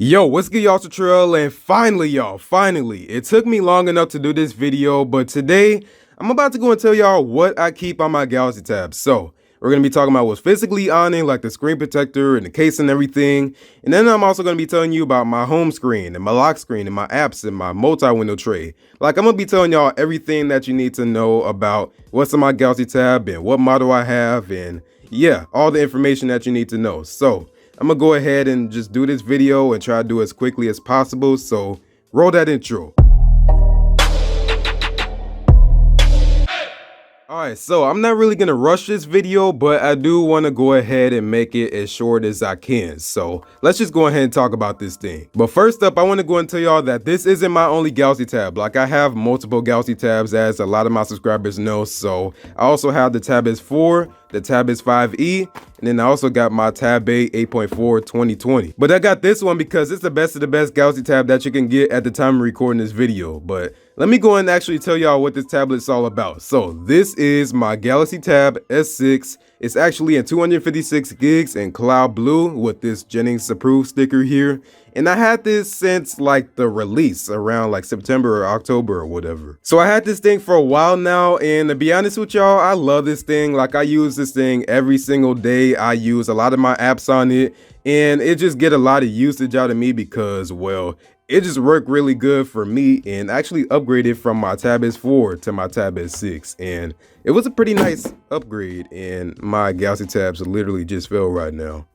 Yo, what's good, y'all? It's Latrell, and finally, it took me long enough to do this video, but today, I'm about to go and tell y'all what I keep on my Galaxy tabs. So, we're going to be talking about what's physically on it, like the screen protector and the case and everything, and then I'm also going to be telling you about my home screen, and my lock screen, and my apps, and my multi-window tray. Like, I'm going to be telling y'all everything that you need to know about what's on my Galaxy tab, and what model I have, and yeah, all the information that you need to know. So, I'm gonna go ahead and just do this video and try to do it as quickly as possible, so roll that intro. Alright, so I'm not really gonna rush this video, but I do want to go ahead and make it as short as I can. So let's just go ahead and talk about this thing. But first up, I want to go and tell y'all that this isn't my only Galaxy tab. Like, I have multiple Galaxy tabs, as a lot of my subscribers know. So I also have the Tab S4, the Tab S5e, and then I also got my Tab A 8.4 2020. But I got this one because it's the best of the best Galaxy tab that you can get at the time of recording this video. But let me go and actually tell y'all what this tablet is all about. So this is my Galaxy Tab S6. It's actually in 256 gigs in cloud blue with this Jennings approved sticker here. And I had this since like the release around like September or October or whatever. So I had this thing for a while now, and to be honest with y'all, I love this thing. Like, I use this thing every single day. I use a lot of my apps on it, and it just get a lot of usage out of me because, well, it just worked really good for me, and actually upgraded from my Tab S4 to my Tab S6, and it was a pretty nice upgrade, and my Galaxy tabs literally just fell right now.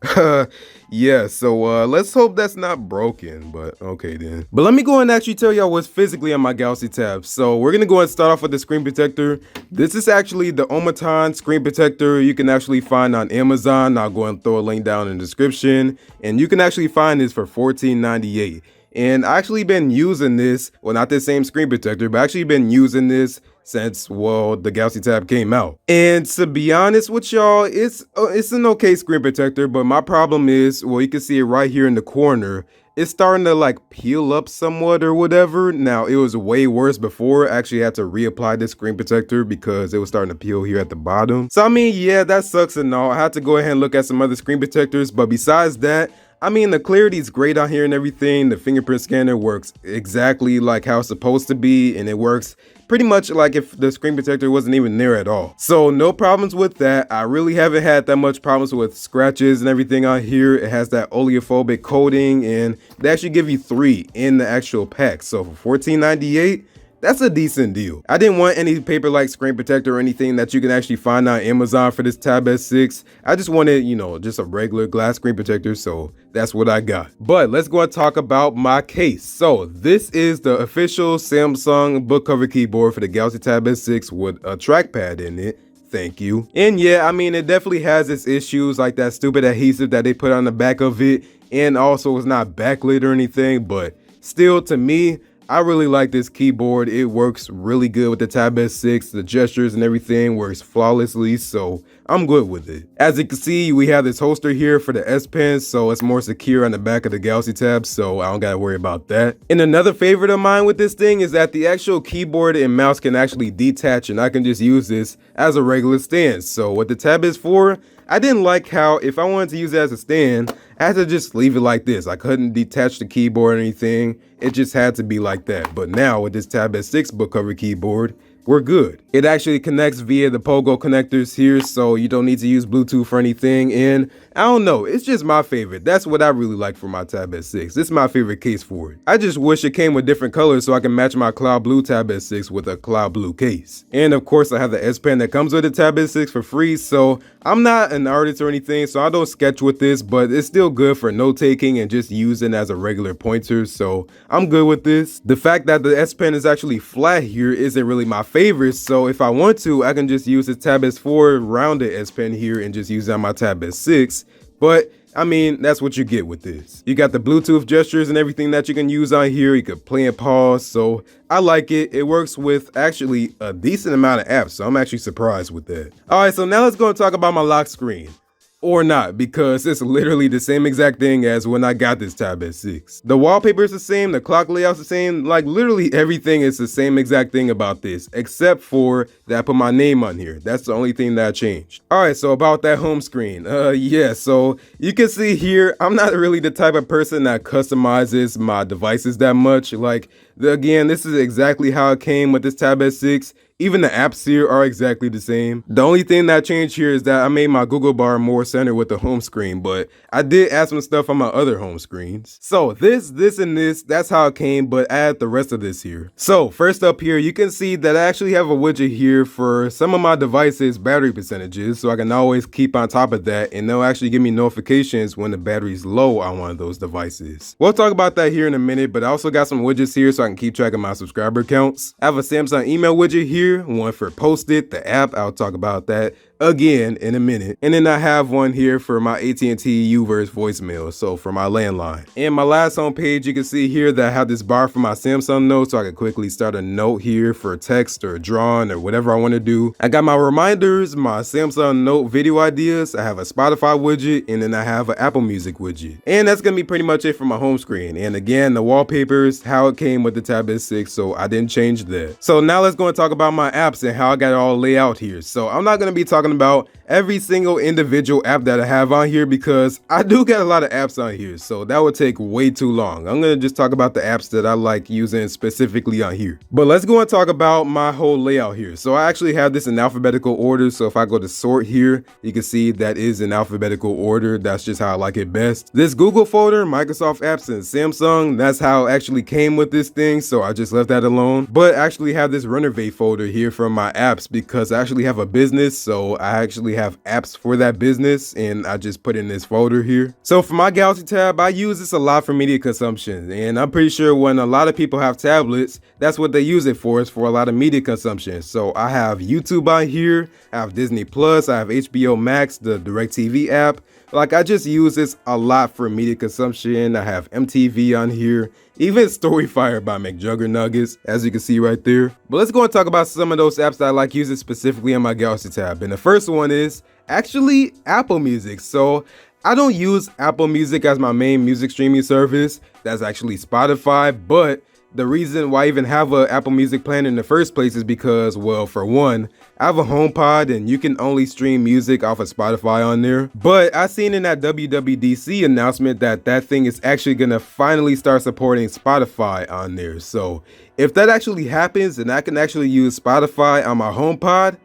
Yeah, so let's hope that's not broken, but okay then. But let me go and actually tell y'all what's physically on my Galaxy tabs. So we're gonna go and start off with the screen protector. This is actually the Omaton screen protector. You can actually find on Amazon. I'll go and throw a link down in the description, and you can actually find this for $14.98. And I actually been using this, well, not the same screen protector, but actually been using this since, well, the Galaxy tab came out. And to be honest with y'all, it's an okay screen protector, but my problem is, well, you can see it right here in the corner. It's starting to like peel up somewhat or whatever. Now, it was way worse before. I actually had to reapply this screen protector because it was starting to peel here at the bottom. So I mean, yeah, that sucks and all. I had to go ahead and look at some other screen protectors, but besides that, I mean, the clarity is great on here and everything. The fingerprint scanner works exactly like how it's supposed to be, and it works pretty much like if the screen protector wasn't even there at all. So no problems with that. I really haven't had that much problems with scratches and everything on here. It has that oleophobic coating, and they actually give you 3 in the actual pack. So for $14.98, that's a decent deal. I didn't want any paper-like screen protector or anything that you can actually find on Amazon for this Tab S6. I just wanted, you know, just a regular glass screen protector, so that's what I got. But let's go and talk about my case. So this is the official Samsung book cover keyboard for the Galaxy Tab S6 with a trackpad in it. Thank you. And yeah, I mean, it definitely has its issues, like that stupid adhesive that they put on the back of it, and also it's not backlit or anything, but still, to me, I really like this keyboard. It works really good with the Tab S6. The gestures and everything works flawlessly, so I'm good with it. As you can see, we have this holster here for the S Pen, so it's more secure on the back of the Galaxy Tab, so I don't gotta worry about that. And another favorite of mine with this thing is that the actual keyboard and mouse can actually detach, and I can just use this as a regular stand. So what the Tab S4, I didn't like how if I wanted to use it as a stand, I had to just leave it like this. I couldn't detach the keyboard or anything. It just had to be like that. But now with this Tab S6 book cover keyboard, we're good. It actually connects via the Pogo connectors here, so you don't need to use Bluetooth or anything. And I don't know, it's just my favorite. That's what I really like for my Tab S6. This is my favorite case for it. I just wish it came with different colors so I can match my cloud blue Tab S6 with a cloud blue case. And of course, I have the S Pen that comes with the Tab S6 for free. So I'm not an artist or anything, so I don't sketch with this, but it's still good for note taking and just using as a regular pointer. So I'm good with this. The fact that the S Pen is actually flat here isn't really my favorite. So if I want to, I can just use the Tab S4 rounded S Pen here and just use it on my Tab S6. But I mean, that's what you get with this. You got the Bluetooth gestures and everything that you can use on here. You could play and pause. So I like it. It works with actually a decent amount of apps. So I'm actually surprised with that. All right, so now let's go and talk about my lock screen. or not, because it's literally the same exact thing as when I got this Tab S6. The wallpaper is the same, the clock layout's the same, like literally everything is the same exact thing about this, except for that I put my name on here. That's the only thing that I changed. Alright, so about that home screen, yeah, so you can see here, I'm not really the type of person that customizes my devices that much. Like, again, this is exactly how it came with this Tab S6. Even the apps here are exactly the same. The only thing that changed here is that I made my Google bar more centered with the home screen, but I did add some stuff on my other home screens. So this, and this, that's how it came, but add the rest of this here. So first up here, you can see that I actually have a widget here for some of my devices' battery percentages, so I can always keep on top of that, and they'll actually give me notifications when the battery's low on one of those devices. We'll talk about that here in a minute, but I also got some widgets here so I can keep track of my subscriber counts. I have a Samsung email widget here, one for Post-it, the app. I'll talk about that again in a minute. And then I have one here for my AT&T UVerse voicemail, so for my landline. And my last home page, you can see here that I have this bar for my Samsung notes, so I can quickly start a note here for text or drawing or whatever I want to do. I got my reminders, my Samsung note video ideas, I have a Spotify widget, and then I have an Apple Music widget. And that's gonna be pretty much it for my home screen. And again, the wallpapers, how it came with the Tab S6, so I didn't change that. So now let's go and talk about my apps and how I got it all laid out here. So I'm not gonna be talking about every single individual app that I have on here because I do get a lot of apps on here, so that would take way too long. I'm gonna just talk about the apps that I like using specifically on here. But let's go and talk about my whole layout here. So I actually have this in alphabetical order, so if I go to sort here, you can see that is in alphabetical order. That's just how I like it best. This Google folder, Microsoft apps, and Samsung, that's how it actually came with this thing, so I just left that alone. But I actually have this Renovate folder here from my apps because I actually have a business, so I actually have apps for that business, and I just put in this folder here. So for my Galaxy Tab, I use this a lot for media consumption, and I'm pretty sure when a lot of people have tablets, that's what they use it for, is for a lot of media consumption. So I have YouTube on here, I have Disney Plus, I have HBO Max, the DirecTV app. Like, I just use this a lot for media consumption. I have MTV on here, even Storyfire by McJuggernuggets, as you can see right there. But let's go and talk about some of those apps that I like using specifically on my Galaxy Tab. And the first one is actually Apple Music. So I don't use Apple Music as my main music streaming service. That's actually Spotify, but the reason why I even have an Apple Music plan in the first place is because, well, for one, I have a HomePod and you can only stream music off of Spotify on there. But I seen in that WWDC announcement that that thing is actually gonna finally start supporting Spotify on there. So if that actually happens and I can actually use Spotify on my HomePod,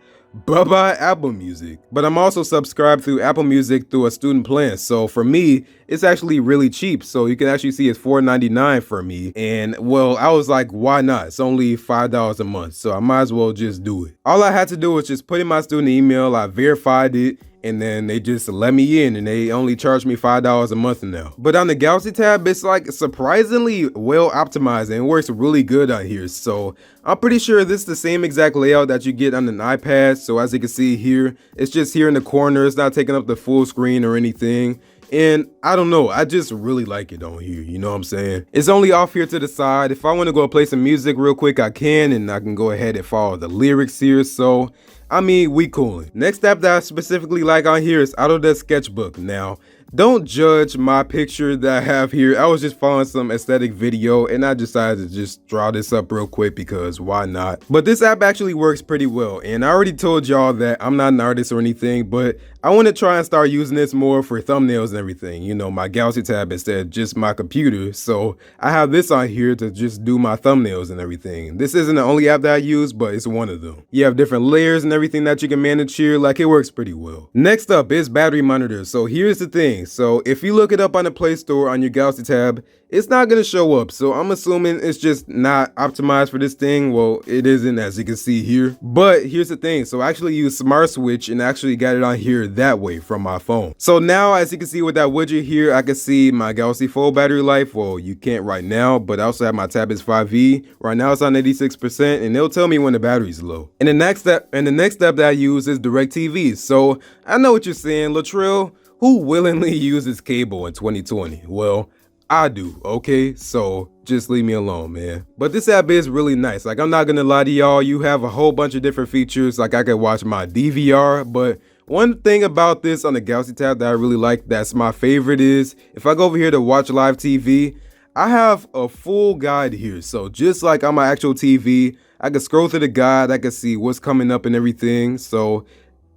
bye-bye Apple Music. But I'm also subscribed through Apple Music through a student plan, so for me it's actually really cheap. So you can actually see it's $4.99 for me, and well, I was like, why not? It's only $5 a month, so I might as well just do it. All I had to do was just put in my student email, I verified it, and then they just let me in, and they only charge me $5 a month now. But on the Galaxy Tab, it's like surprisingly well optimized and it works really good on here. So I'm pretty sure this is the same exact layout that you get on an iPad. So as you can see here, it's just here in the corner. It's not taking up the full screen or anything. And I don't know, I just really like it on here, you know what I'm saying? It's only off here to the side. If I want to go play some music real quick, I can, and I can go ahead and follow the lyrics here. So I mean, we coolin'. Next app that I specifically like on here is Autodesk SketchBook. Now, don't judge my picture that I have here. I was just following some aesthetic video and I decided to just draw this up real quick because why not? But this app actually works pretty well, and I already told y'all that I'm not an artist or anything, but I want to try and start using this more for thumbnails and everything. You know, my Galaxy Tab instead of just my computer. So I have this on here to just do my thumbnails and everything. This isn't the only app that I use, but it's one of them. You have different layers and everything that you can manage here. Like, it works pretty well. Next up is battery monitor. So here's the thing. So if you look it up on the Play Store on your Galaxy Tab, it's not going to show up. So I'm assuming it's just not optimized for this thing. Well, it isn't, as you can see here. But here's the thing. So I actually use Smart Switch and actually got it on here that way from my phone. So now, as you can see with that widget here, I can see my Galaxy Fold battery life. Well, you can't right now, but I also have my Tab S5e. Right now it's on 86%, and it'll tell me when the battery's low. And the next step that I use is DirecTV. So I know what you're saying, Latrell, who willingly uses cable in 2020? Well, I do, okay? So just leave me alone, man. But this app is really nice. Like, I'm not gonna lie to y'all, you have a whole bunch of different features. Like, I could watch my DVR, but one thing about this on the Galaxy Tab that I really like, that's my favorite, is if I go over here to watch live TV, I have a full guide here. So just like on my actual TV, I can scroll through the guide, I can see what's coming up and everything. So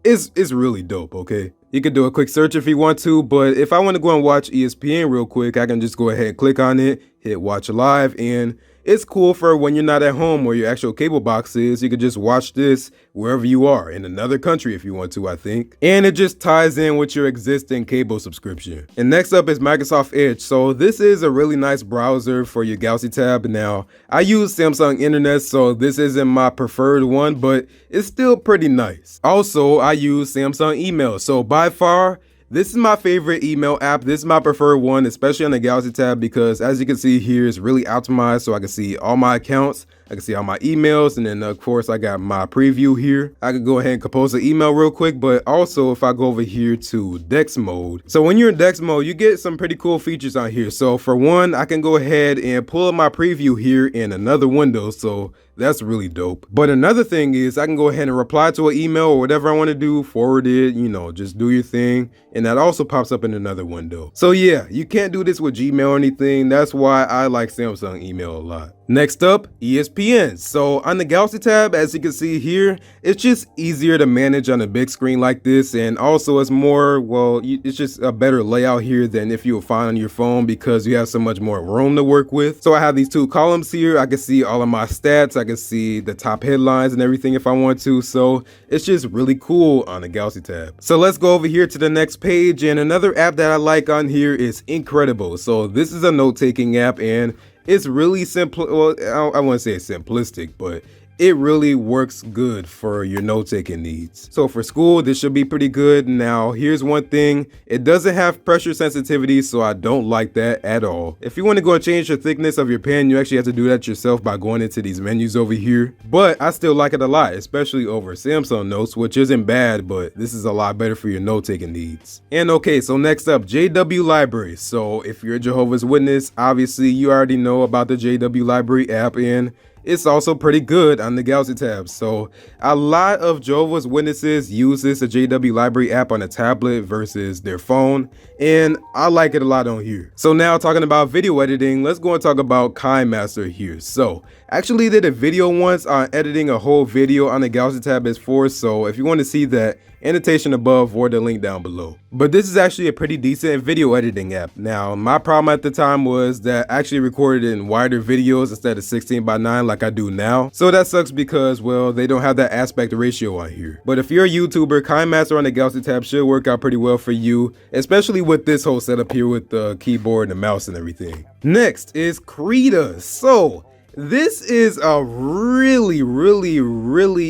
it's really dope, okay? You can do a quick search if you want to, but if I want to go and watch ESPN real quick, I can just go ahead and click on it, hit watch live, and it's cool for when you're not at home where your actual cable box is. You can just watch this wherever you are, in another country if you want to, I think. And it just ties in with your existing cable subscription. And next up is Microsoft Edge. So this is a really nice browser for your Galaxy Tab. Now, I use Samsung Internet, so this isn't my preferred one, but it's still pretty nice. Also, I use Samsung Email. So by far, this is my favorite email app. This is my preferred one, especially on the Galaxy Tab, because as you can see here, it's really optimized. So I can see all my accounts, I can see all my emails, and then of course I got my preview here. I can go ahead and compose an email real quick, but also if I go over here to DeX mode. So when you're in DeX mode, you get some pretty cool features on here. So for one, I can go ahead and pull up my preview here in another window. So that's really dope. But another thing is I can go ahead and reply to an email or whatever I want to do, forward it, just do your thing. And that also pops up in another window. So yeah, you can't do this with Gmail or anything. That's why I like Samsung email a lot. Next up, ESPN. So on the Galaxy Tab, as you can see here, it's just easier to manage on a big screen like this. And also it's more, it's just a better layout here than if you would find on your phone because you have so much more room to work with. So I have these two columns here. I can see all of my stats. I can see the top headlines and everything if I want to. So it's just really cool on the Galaxy Tab. So let's go over here to the next page. And another app that I like on here is Incredible. So this is a note-taking app, and it's really simple. Well, I wouldn't say it's simplistic, but it really works good for your note-taking needs. So for school, this should be pretty good. Now, here's one thing. It doesn't have pressure sensitivity, so I don't like that at all. If you want to go and change the thickness of your pen, you actually have to do that yourself by going into these menus over here. But I still like it a lot, especially over Samsung Notes, which isn't bad, but this is a lot better for your note-taking needs. And okay, so next up, JW Library. So if you're a Jehovah's Witness, obviously you already know about the JW Library app, and it's also pretty good on the Galaxy Tab. So a lot of Jehovah's Witnesses use this JW Library app on a tablet versus their phone, and I like it a lot on here. So now talking about video editing, let's go and talk about KineMaster here. So I actually did a video once on editing a whole video on the Galaxy Tab S4, so if you want to see that, annotation above or the link down below. But this is actually a pretty decent video editing app. Now, my problem at the time was that I actually recorded in wider videos instead of 16:9 like I do now. So that sucks because, well, they don't have that aspect ratio on here. But if you're a YouTuber, KineMaster on the Galaxy Tab should work out pretty well for you, especially with this whole setup here with the keyboard and the mouse and everything. Next is Krita. So this is a really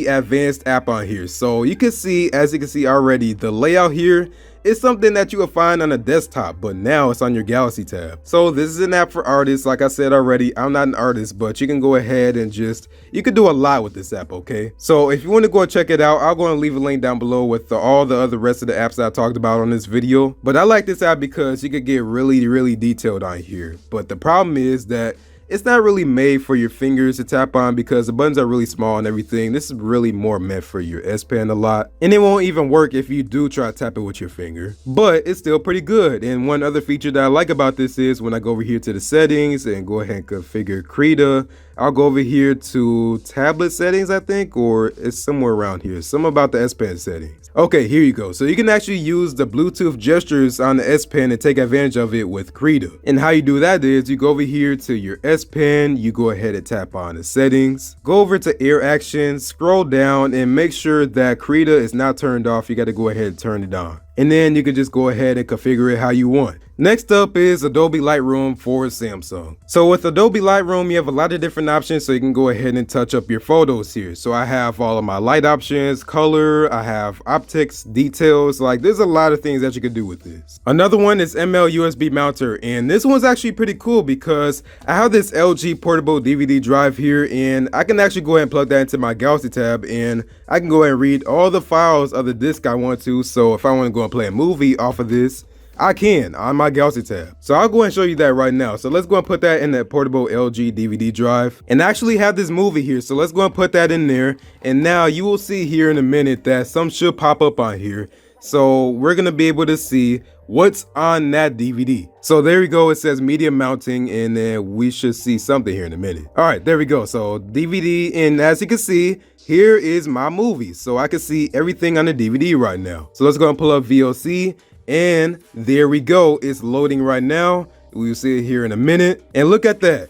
advanced app on here. So you can see, as you can see already, the layout here is something that you will find on a desktop, but now it's on your Galaxy Tab. So this is an app for artists. Like I said already, I'm not an artist, but you can go ahead and you can do a lot with this app, okay? So if you want to go and check it out, I'll go and leave a link down below with all the other rest of the apps that I talked about on this video. But I like this app because you could get really detailed on here. But the problem is that it's not really made for your fingers to tap on because the buttons are really small and everything. This is really more meant for your S Pen a lot. And it won't even work if you do try to tap it with your finger. But it's still pretty good. And one other feature that I like about this is when I go over here to the settings and go ahead and configure Krita, I'll go over here to tablet settings, I think, or it's somewhere around here. Something about the S Pen settings. Okay, here you go. So you can actually use the Bluetooth gestures on the S Pen and take advantage of it with Krita. And how you do that is you go over here to your S Pen, you go ahead and tap on the settings, go over to Air Actions, scroll down and make sure that Krita is not turned off. You got to go ahead and turn it on. And then you can just go ahead and configure it how you want. Next up is Adobe Lightroom for Samsung. So with Adobe Lightroom, you have a lot of different options, so you can go ahead and touch up your photos here. So I have all of my light options, color, I have optics, details, like there's a lot of things that you can do with this. Another one is ML USB mounter, and this one's actually pretty cool because I have this LG portable DVD drive here, and I can actually go ahead and plug that into my Galaxy Tab, and I can go ahead and read all the files of the disc I want to. So if I want to go and play a movie off of this, I can on my Galaxy Tab. So I'll go and show you that right now. So let's go and put that in that portable LG DVD drive, and I actually have this movie here. So let's go and put that in there. And now you will see here in a minute that some should pop up on here So we're gonna be able to see what's on that DVD. So there we go, it says media mounting, and then we should see something here in a minute. All right, there we go. So DVD, and as you can see, here is my movie. So I can see everything on the DVD right now. So let's go and pull up VLC, and there we go. It's loading right now. We'll see it here in a minute. And look at that.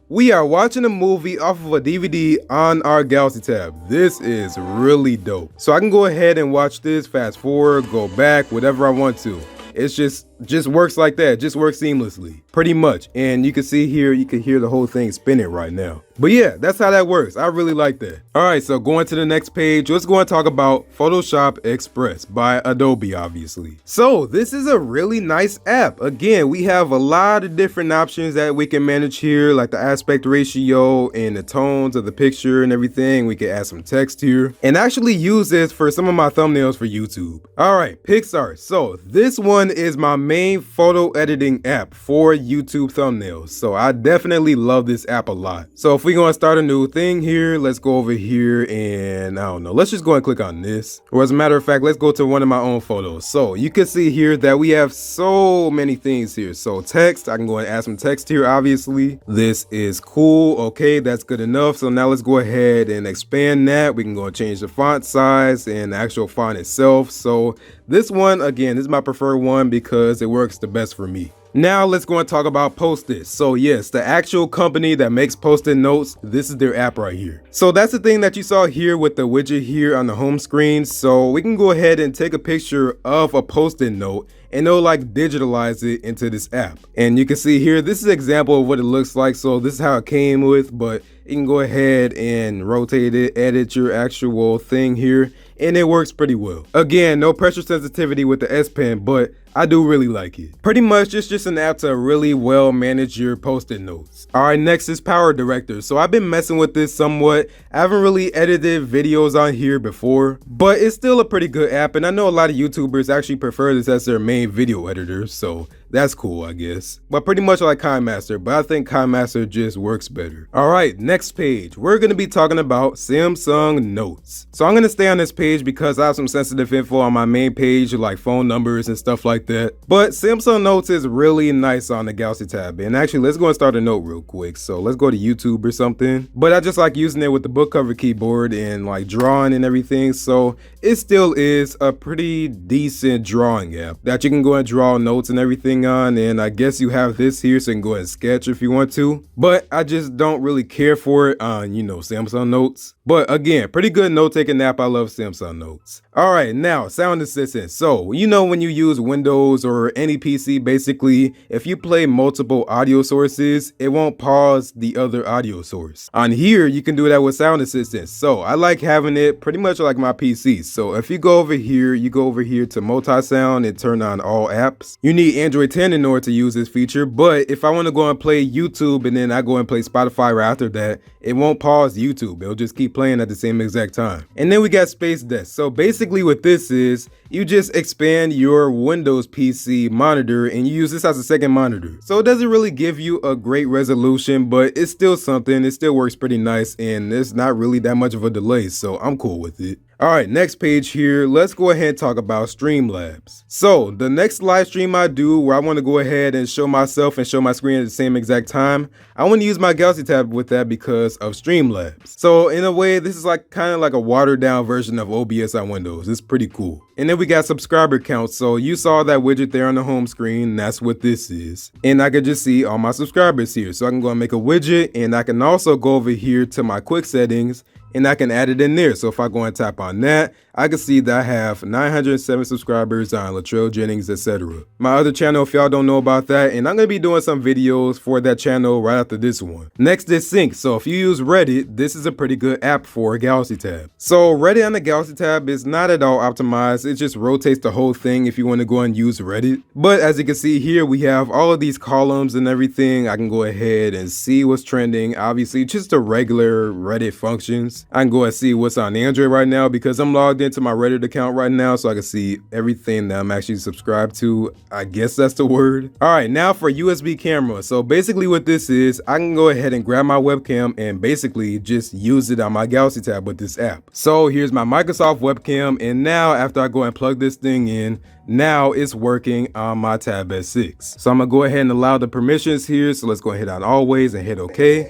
We are watching a movie off of a DVD on our Galaxy tab. This is really dope. So I can go ahead and watch this, fast forward, go back, whatever I want to. It's just works like that. Just works seamlessly, pretty much. And you can see here, you can hear the whole thing spinning right now. But yeah, that's how that works. I really like that. All right, so going to the next page, let's go and talk about Photoshop Express by Adobe, obviously. So this is a really nice app. Again, we have a lot of different options that we can manage here, like the aspect ratio and the tones of the picture and everything. We can add some text here and actually use this for some of my thumbnails for YouTube. All right, Pixar. So this one is my main photo editing app for YouTube thumbnails. So I definitely love this app a lot. So if we're going to start a new thing here, let's go over here and I don't know, let's just go and click on this. Or as a matter of fact, let's go to one of my own photos. So you can see here that we have so many things here. So text, I can go and add some text here, obviously. This is cool. Okay, that's good enough. So now let's go ahead and expand that. We can go and change the font size and the actual font itself. So this one, again, this is my preferred one because it works the best for me. Now let's go and talk about Post-it. So yes, the actual company that makes Post-it notes, this is their app right here. So that's the thing that you saw here with the widget here on the home screen. So we can go ahead and take a picture of a Post-it note and it'll like digitalize it into this app. And you can see here, this is an example of what it looks like. So this is how it came with, but you can go ahead and rotate it, edit your actual thing here, and it works pretty well. Again, no pressure sensitivity with the S Pen, but I do really like it. Pretty much it's just an app to really well manage your Post-it notes. All right, next is Power Director. So I've been messing with this somewhat. I haven't really edited videos on here before, but it's still a pretty good app. And I know a lot of YouTubers actually prefer this as their main video editor. So that's cool, I guess. But pretty much like KineMaster, but I think KineMaster just works better. All right, next page. We're gonna be talking about Samsung Notes. So I'm gonna stay on this page because I have some sensitive info on my main page, like phone numbers and stuff like that. But Samsung Notes is really nice on the Galaxy tab. And actually, let's go and start a note real quick. So let's go to YouTube or something. But I just like using it with the book cover keyboard and like drawing and everything. So it still is a pretty decent drawing app that you can go and draw notes and everything on. And I guess you have this here so you can go ahead and sketch if you want to. But I just don't really care for it on, you know, Samsung Notes. But again, pretty good note-taking app. I love Samsung Notes. All right, now Sound Assistant. So, you know, when you use Windows or any PC, basically, if you play multiple audio sources, it won't pause the other audio source. On here, you can do that with Sound Assistant. So I like having it pretty much like my PC. So if you go over here, you go over here to multi-sound and turn on all apps. You need Android 10 in order to use this feature. But if I want to go and play YouTube and then I go and play Spotify right after that, it won't pause YouTube. It'll just keep playing at the same exact time. And then we got Space Desk. So basically what this is, you just expand your Windows PC monitor and you use this as a second monitor. So it doesn't really give you a great resolution, but it's still something. It still works pretty nice and there's not really that much of a delay, so I'm cool with it. All right, next page here, let's go ahead and talk about Streamlabs. So the next live stream I do where I want to go ahead and show myself and show my screen at the same exact time, I want to use my Galaxy tab with that because of Streamlabs. So in a way, this is like kind of like a watered down version of OBS on Windows. It's pretty cool. And then we got subscriber count. So you saw that widget there on the home screen, and that's what this is. And I could just see all my subscribers here. So I can go and make a widget, and I can also go over here to my quick settings and I can add it in there. So if I go and tap on that, I can see that I have 907 subscribers on Latrell, Jennings, etc. My other channel, if y'all don't know about that, and I'm going to be doing some videos for that channel right after this one. Next is Sync. So if you use Reddit, this is a pretty good app for a Galaxy tab. So Reddit on the Galaxy tab is not at all optimized. It just rotates the whole thing if you want to go and use Reddit. But as you can see here, we have all of these columns and everything. I can go ahead and see what's trending. Obviously, just the regular Reddit functions. I can go and see what's on Android right now because I'm logged logged into my Reddit account right now so I can see everything that I'm actually subscribed to. I guess that's the word. All right, now for USB camera. So basically what this is, I can go ahead and grab my webcam and basically just use it on my Galaxy tab with this app. So here's my Microsoft webcam, and now after I go and plug this thing in, now it's working on my Tab S6. So I'm gonna go ahead and allow the permissions here. So let's go ahead on always and hit OK.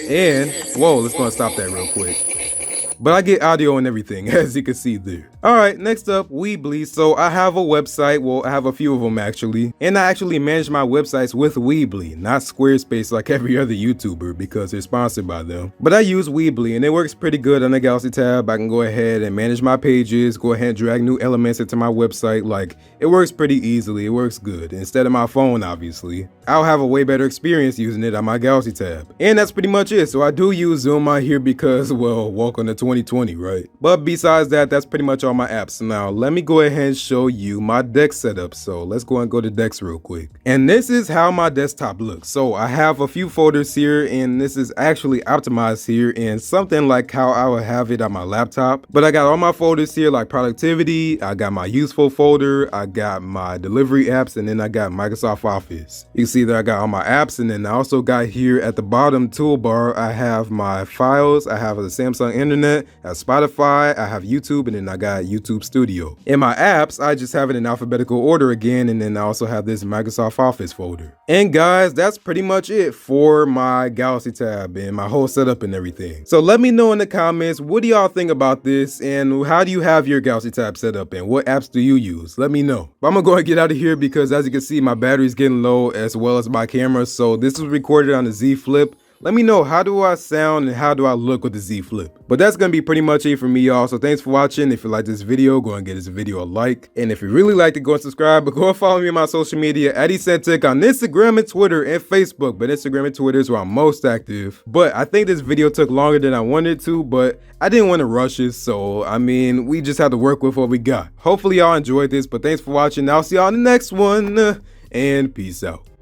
And whoa, let's go and stop that real quick. But I get audio and everything, as you can see there. All right, next up, Weebly. So I have a website. Well, I have a few of them actually. And I actually manage my websites with Weebly, not Squarespace like every other YouTuber because they're sponsored by them. But I use Weebly and it works pretty good on the Galaxy tab. I can go ahead and manage my pages, go ahead and drag new elements into my website. Like, it works pretty easily. It works good. Instead of my phone, obviously. I'll have a way better experience using it on my Galaxy tab. And that's pretty much it. So I do use Zoom out here because, well, welcome to 2020, right? But besides that, that's pretty much all my apps. Now, let me go ahead and show you my DeX setup. So let's go and go to DeX real quick. And this is how my desktop looks. So I have a few folders here, and this is actually optimized here and something like how I would have it on my laptop. But I got all my folders here like productivity, I got my useful folder, I got my delivery apps, and then I got Microsoft Office. You can see that I got all my apps, and then I also got here at the bottom toolbar, I have my files, I have the Samsung internet, I have Spotify, I have YouTube, and then I got YouTube Studio. In my apps, I just have it in alphabetical order again, and then I also have this Microsoft Office folder. And guys, that's pretty much it for my Galaxy tab and my whole setup and everything. So let me know in the comments, what do y'all think about this, and how do you have your Galaxy tab set up, and what apps do you use? Let me know. But I'm gonna go ahead and get out of here because as you can see, my battery's getting low as well as my camera. So this was recorded on the Z Flip. Let me know, how do I sound and how do I look with the Z Flip? But that's gonna be pretty much it for me, y'all. So thanks for watching. If you like this video, go and give this video a like. And if you really like it, go and subscribe. But go and follow me on my social media at ECentech on Instagram and Twitter and Facebook. But Instagram and Twitter is where I'm most active. But I think this video took longer than I wanted to, but I didn't want to rush it. So, I mean, we just have to work with what we got. Hopefully y'all enjoyed this, but thanks for watching. I'll see y'all in the next one. And peace out.